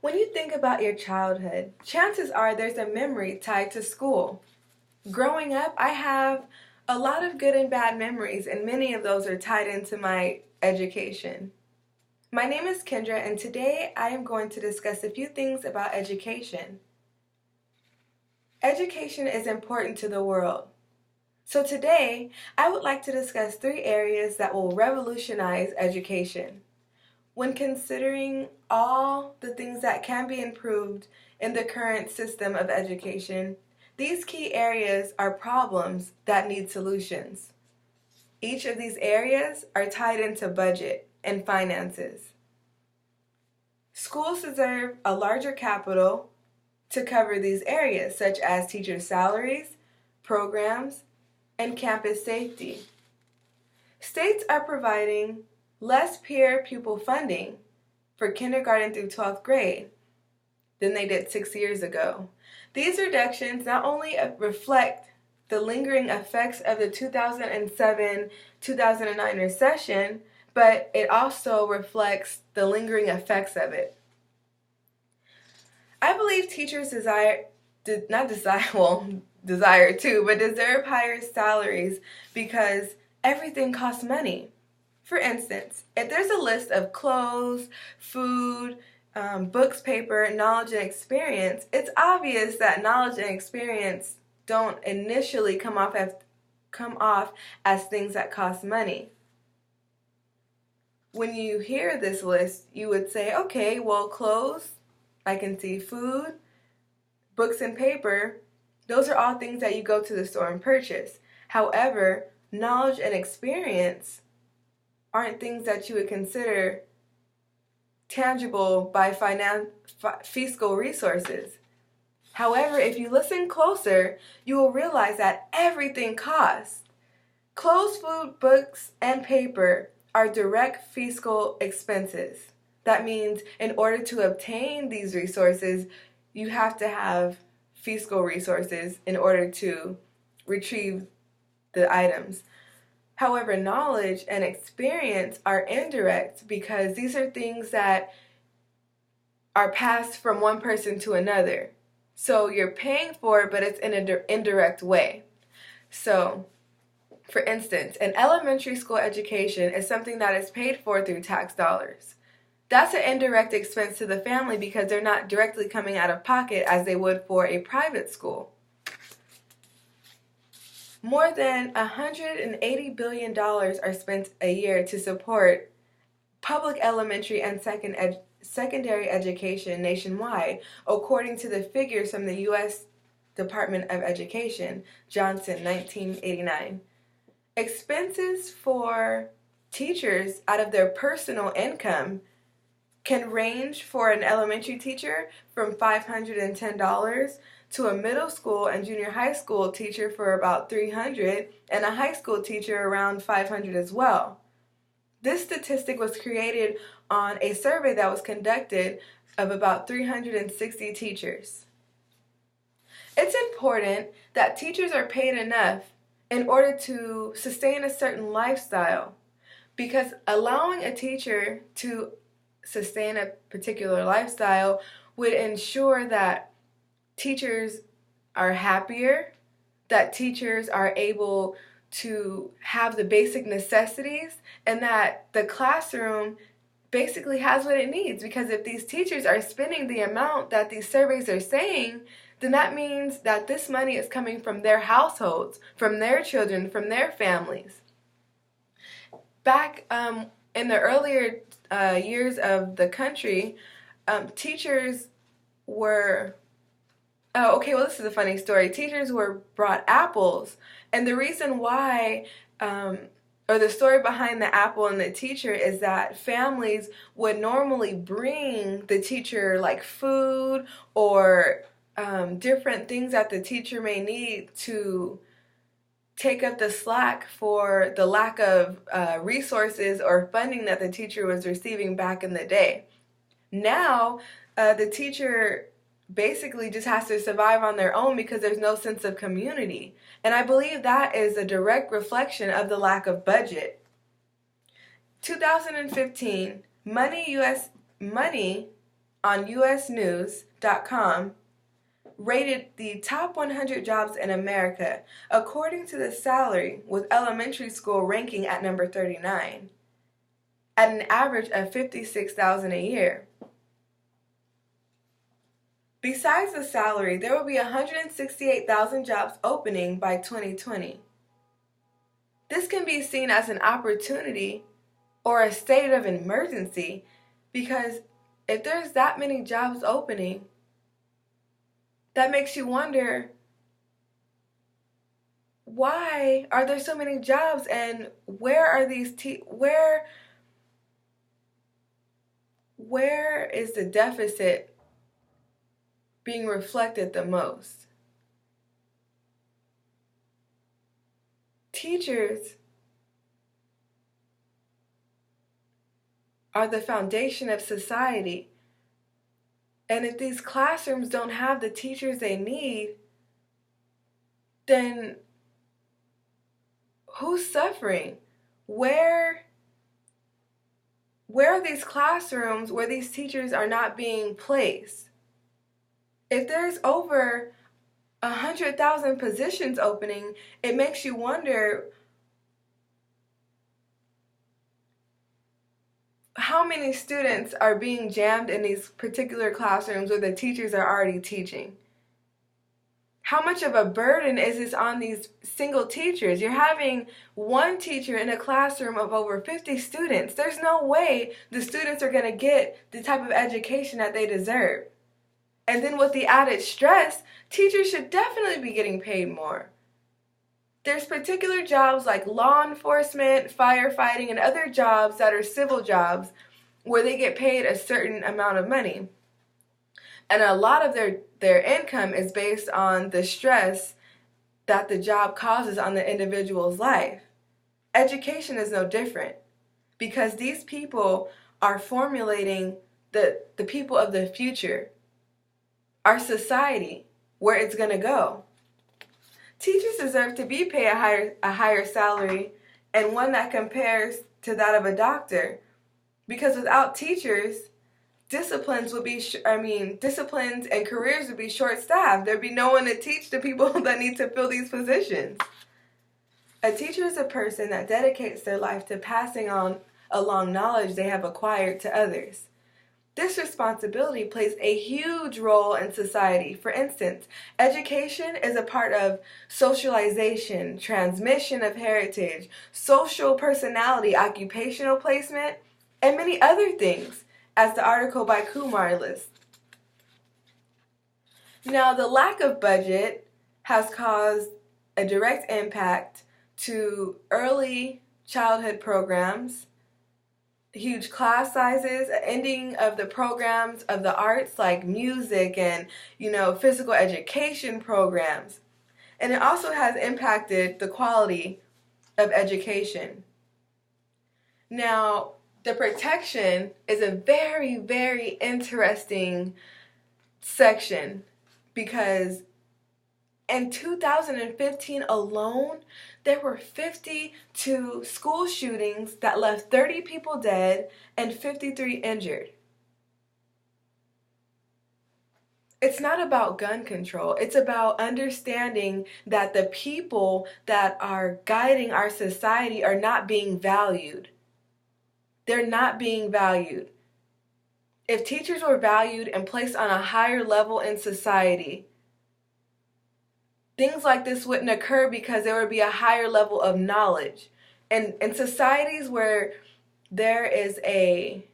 When you think about your childhood, chances are there's a memory tied to school. Growing up, I have a lot of good and bad memories, and many of those are tied into my education. My name is Kendra, and today I am going to discuss a few things about education. Education is important to the world. So today, I would like to discuss 3 areas that will revolutionize education. When considering all the things that can be improved in the current system of education, these key areas are problems that need solutions. Each of these areas are tied into budget and finances. Schools deserve a larger capital to cover these areas, such as teacher salaries, programs, and campus safety. States are providing less peer-pupil funding for kindergarten through 12th grade than they did 6 years ago. These reductions not only reflect the lingering effects of the 2007-2009 recession, but it also reflects the lingering effects of it. I believe teachers deserve higher salaries because everything costs money. For instance, if there's a list of clothes, food, books, paper, knowledge, and experience, it's obvious that knowledge and experience don't initially come off as things that cost money. When you hear this list, you would say, okay, well, clothes, I can see food, books and paper, those are all things that you go to the store and purchase. However, knowledge and experience aren't things that you would consider tangible by fiscal resources. However, if you listen closer, you will realize that everything costs. Clothes, food, books, and paper are direct fiscal expenses. That means in order to obtain these resources, you have to have fiscal resources in order to retrieve the items. However, knowledge and experience are indirect because these are things that are passed from one person to another. So you're paying for it, but it's in an indirect way. So, for instance, an elementary school education is something that is paid for through tax dollars. That's an indirect expense to the family because they're not directly coming out of pocket as they would for a private school. More than $180 billion are spent a year to support public elementary and secondary education nationwide, according to the figures from the U.S. Department of Education, Johnson, 1989. Expenses for teachers out of their personal income can range for an elementary teacher from $510 to a middle school and junior high school teacher for about $300 and a high school teacher around $500 as well. This statistic was created on a survey that was conducted of about 360 teachers. It's important that teachers are paid enough in order to sustain a certain lifestyle, because allowing a teacher to sustain a particular lifestyle would ensure that teachers are happier, that teachers are able to have the basic necessities, and that the classroom basically has what it needs. Because if these teachers are spending the amount that these surveys are saying, then that means that this money is coming from their households, from their children, from their families. Back in the earlier years of the country, teachers were this is a funny story. Teachers were brought apples, and the reason why, or the story behind the apple and the teacher is that families would normally bring the teacher like food or different things that the teacher may need to take up the slack for the lack of resources or funding that the teacher was receiving back in the day. Now, the teacher basically just has to survive on their own because there's no sense of community. And I believe that is a direct reflection of the lack of budget. 2015, money on usnews.com rated the top 100 jobs in America according to the salary, with elementary school ranking at number 39 at an average of $56,000 a year. Besides the salary, there will be 168,000 jobs opening by 2020. This can be seen as an opportunity or a state of emergency, because if there's that many jobs opening, that makes you wonder, why are there so many jobs, and where are these where is the deficit being reflected the most? Teachers are the foundation of society. And if these classrooms don't have the teachers they need, then who's suffering? Where are these classrooms where these teachers are not being placed? If there's over 100,000 positions opening, it makes you wonder, how many students are being jammed in these particular classrooms where the teachers are already teaching? How much of a burden is this on these single teachers? You're having one teacher in a classroom of over 50 students. There's no way the students are going to get the type of education that they deserve. And then with the added stress, teachers should definitely be getting paid more. There's particular jobs like law enforcement, firefighting, and other jobs that are civil jobs where they get paid a certain amount of money. And a lot of their income is based on the stress that the job causes on the individual's life. Education is no different, because these people are formulating the people of the future, our society, where it's going to go. Teachers deserve to be paid a higher salary, and one that compares to that of a doctor, because without teachers, disciplines and careers would be short-staffed. There'd be no one to teach the people that need to fill these positions. A teacher is a person that dedicates their life to passing on along knowledge they have acquired to others. This responsibility plays a huge role in society. For instance, education is a part of socialization, transmission of heritage, social personality, occupational placement, and many other things, as the article by Kumar lists. Now, the lack of budget has caused a direct impact to early childhood programs, huge class sizes, ending of the programs of the arts like music and, physical education programs. And it also has impacted the quality of education. Now, the protection is a very, very interesting section, because in 2015 alone, there were 52 school shootings that left 30 people dead and 53 injured. It's not about gun control. It's about understanding that the people that are guiding our society are not being valued. They're not being valued. If teachers were valued and placed on a higher level in society, things like this wouldn't occur, because there would be a higher level of knowledge. And in societies where there is a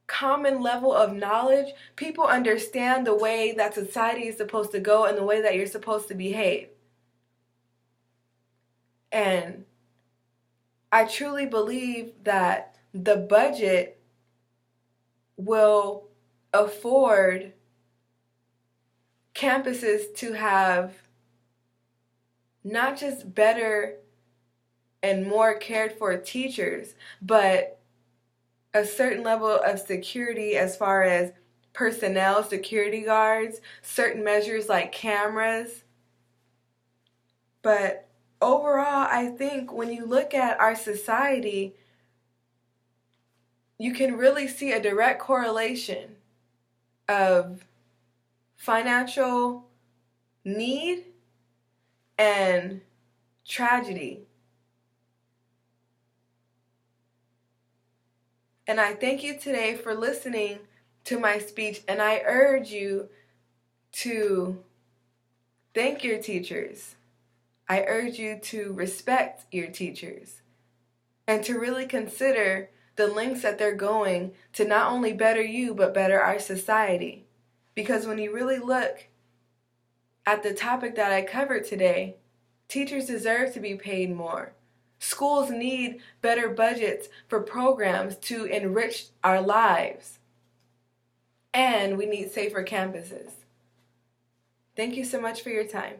common level of knowledge, people understand the way that society is supposed to go and the way that you're supposed to behave. And I truly believe that the budget will afford campuses to have not just better and more cared for teachers, but a certain level of security as far as personnel, security guards, certain measures like cameras. But overall, I think when you look at our society, you can really see a direct correlation of financial need and tragedy. And I thank you today for listening to my speech, and I urge you to thank your teachers. I urge you to respect your teachers and to really consider the lengths that they're going to not only better you, but better our society. Because when you really look at the topic that I covered today, teachers deserve to be paid more. Schools need better budgets for programs to enrich our lives. And we need safer campuses. Thank you so much for your time.